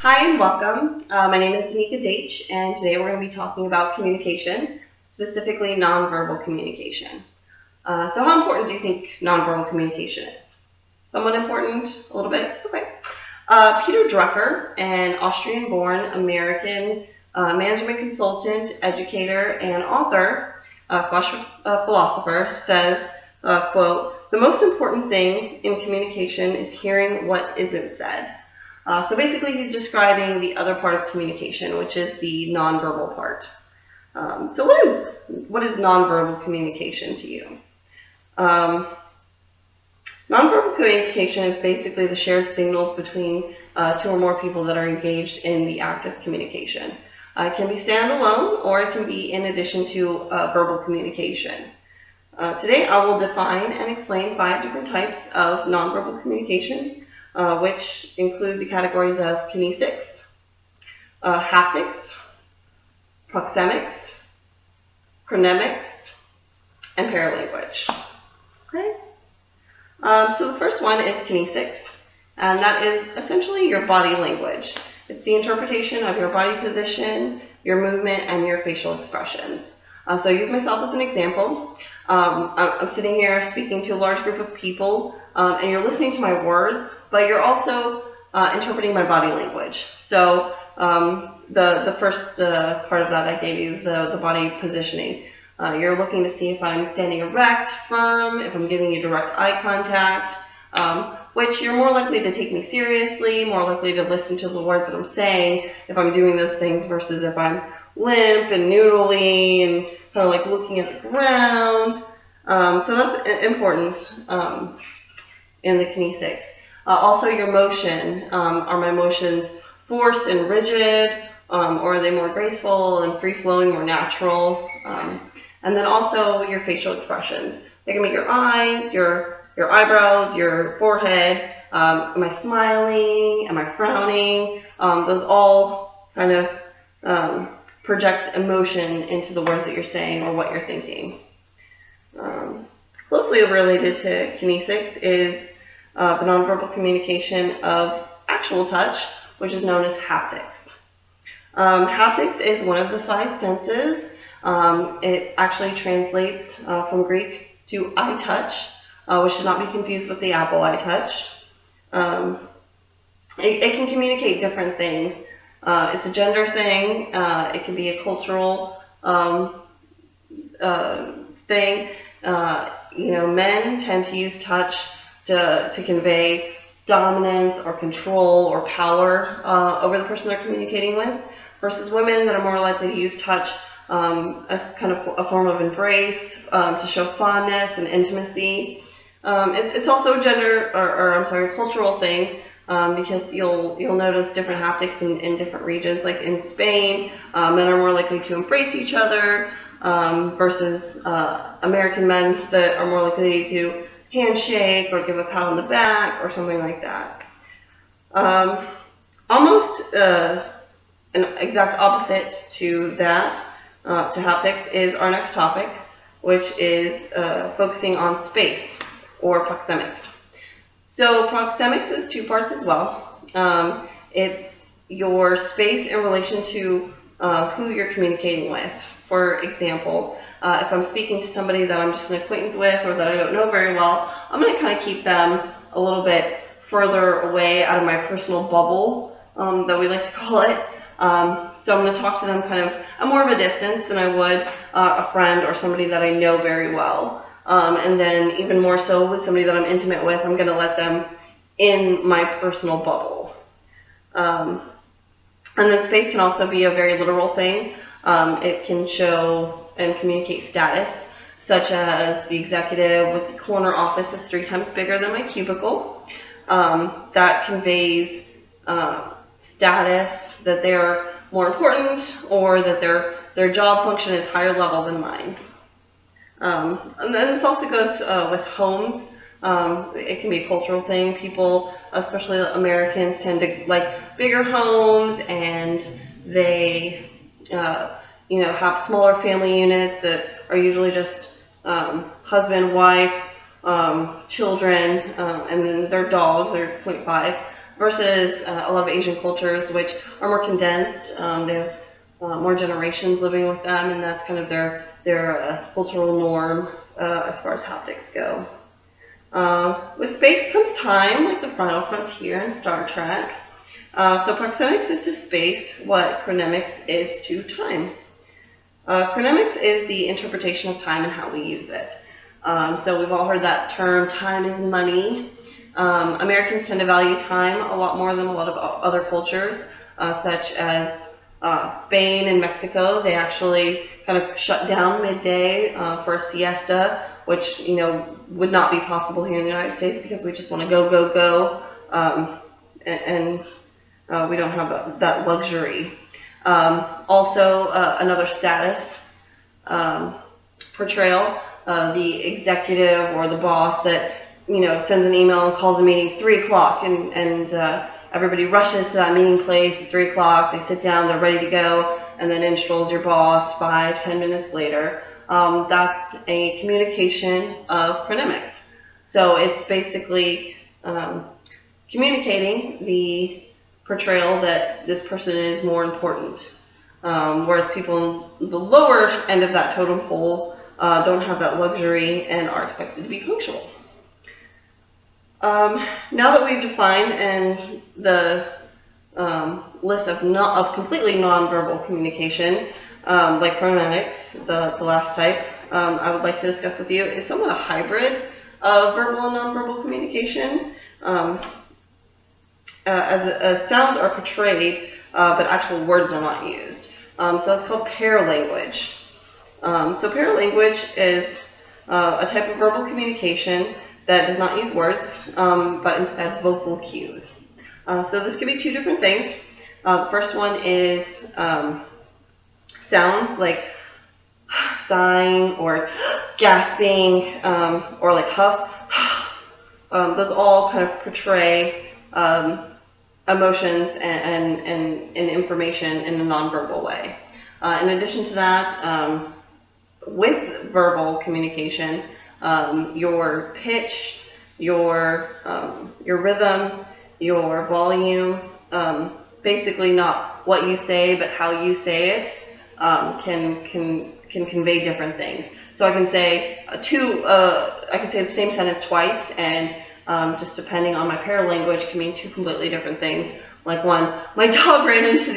Hi and welcome. My name is Danikae Doetsch, and today we're going to be talking about communication, specifically nonverbal communication. So how important do you think nonverbal communication is? Somewhat important? A little bit? Okay. Peter Drucker, an Austrian-born American management consultant, educator, and author, philosopher, says, quote, "The most important thing in communication is hearing what isn't said." So basically he's describing the other part of communication, which is the nonverbal part. So what is nonverbal communication to you? Nonverbal communication is basically the shared signals between two or more people that are engaged in the act of communication. It can be standalone, or it can be in addition to verbal communication. Today I will define and explain 5 different types of nonverbal communication, which include the categories of kinesics, haptics, proxemics, chronemics, and paralanguage. Okay. So the first one is kinesics, and that is essentially your body language. It's the interpretation of your body position, your movement, and your facial expressions. So I use myself as an example. I'm sitting here speaking to a large group of people, and you're listening to my words, but you're also interpreting my body language. So the first part of that I gave you, the body positioning. You're looking to see if I'm standing erect, firm, if I'm giving you direct eye contact, which you're more likely to take me seriously, more likely to listen to the words that I'm saying if I'm doing those things versus if I'm limp and noodly and kind of like looking at the ground. So that's important in the kinesics. Also your motion. Are my motions forced and rigid, or are they more graceful and free-flowing, more natural? And then also your facial expressions. They can be your eyes, your eyebrows, your forehead. Am I smiling? Am I frowning? Those all kind of project emotion into the words that you're saying or what you're thinking. Closely related to kinesics is the nonverbal communication of actual touch, which is known as haptics. Haptics is one of the 5 senses. It actually translates from Greek to eye touch, which should not be confused with the Apple eye touch. It can communicate different things. It's a gender thing. It can be a cultural thing. Men tend to use touch to convey dominance or control or power over the person they're communicating with, versus women that are more likely to use touch as kind of a form of embrace, to show fondness and intimacy. It's also a gender, or cultural thing, because you'll notice different haptics in different regions. Like in Spain, men are more likely to embrace each other, versus American men that are more likely to handshake or give a pat on the back or something like that. Almost an exact opposite to that, to haptics, is our next topic, which is focusing on space, or proxemics. So proxemics is 2 parts as well. It's your space in relation to who you're communicating with. For example, if I'm speaking to somebody that I'm just an acquaintance with or that I don't know very well, I'm going to kind of keep them a little bit further away out of my personal bubble, that we like to call it. So I'm going to talk to them kind of at more of a distance than I would a friend or somebody that I know very well. And then even more so with somebody that I'm intimate with, I'm going to let them in my personal bubble. And then space can also be a very literal thing. It can show and communicate status, such as the executive with the corner office is 3 times bigger than my cubicle. That conveys status, that they're more important, or that their job function is higher level than mine. And then this also goes with homes. It can be a cultural thing. People, especially Americans, tend to like bigger homes, and they have smaller family units that are usually just husband, wife, children, and then their dogs are 0.5. versus a lot of Asian cultures, which are more condensed. They have more generations living with them, and that's kind of their cultural norm as far as haptics go. With space comes time, like the final frontier in Star Trek. So proxemics is to space what chronemics is to time. Chronemics is the interpretation of time and how we use it. So we've all heard that term, time is money. Americans tend to value time a lot more than a lot of other cultures, such as Spain and Mexico. They actually kind of shut down midday for a siesta, which would not be possible here in the United States because we just want to go, go, go, and we don't have that luxury. Also, another status portrayal, the executive or the boss that sends an email and calls a meeting 3 o'clock, and everybody rushes to that meeting place at 3 o'clock. They sit down, they're ready to go, and then in strolls your boss 5-10 minutes later. That's a communication of chronemics. So it's basically communicating the portrayal that this person is more important. Whereas people in the lower end of that totem pole don't have that luxury and are expected to be punctual. Now that we've defined and the list of completely nonverbal communication, like chronemics, the last type, I would like to discuss with you is somewhat a hybrid of verbal and nonverbal communication. As sounds are portrayed, but actual words are not used. So that's called paralanguage. So paralanguage is a type of verbal communication that does not use words, but instead vocal cues. So this could be two different things. The first one is sounds like sighing or gasping or like huffs. Those all kind of portray emotions and information in a nonverbal way. In addition to that, with verbal communication, your pitch, your rhythm, your volume, basically not what you say but how you say it, can convey different things. So I can say the same sentence twice, and just depending on my paralanguage can mean two completely different things. Like one, my dog ran into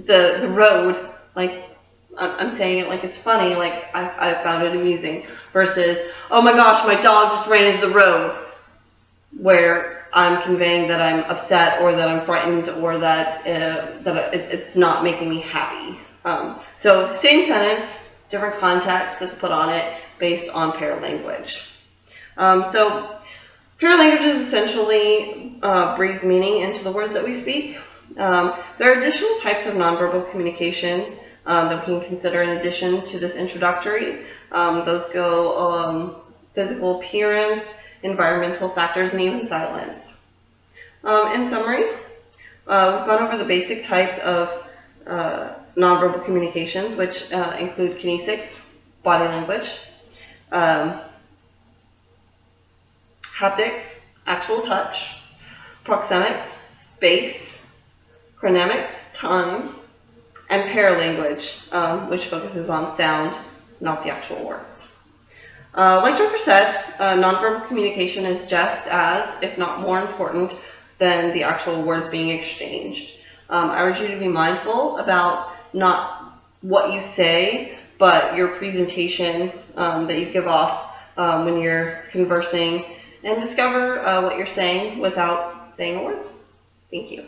the road, like I'm saying it like it's funny, like I found it amusing, versus, oh my gosh, my dog just ran into the road, where I'm conveying that I'm upset or that I'm frightened or that it's not making me happy. So same sentence, different context that's put on it based on paralanguage. So paralanguage is essentially breathes meaning into the words that we speak. There are additional types of nonverbal communications that we can consider in addition to this introductory. Those go physical appearance, environmental factors, and even silence. In summary, we've gone over the basic types of nonverbal communications, which include kinesics, body language, haptics, actual touch, proxemics, space, chronemics, time, and paralanguage, which focuses on sound, not the actual words. Like Joker said, nonverbal communication is just as, if not more important, than the actual words being exchanged. I urge you to be mindful about not what you say, but your presentation that you give off when you're conversing, and discover what you're saying without saying a word. Thank you.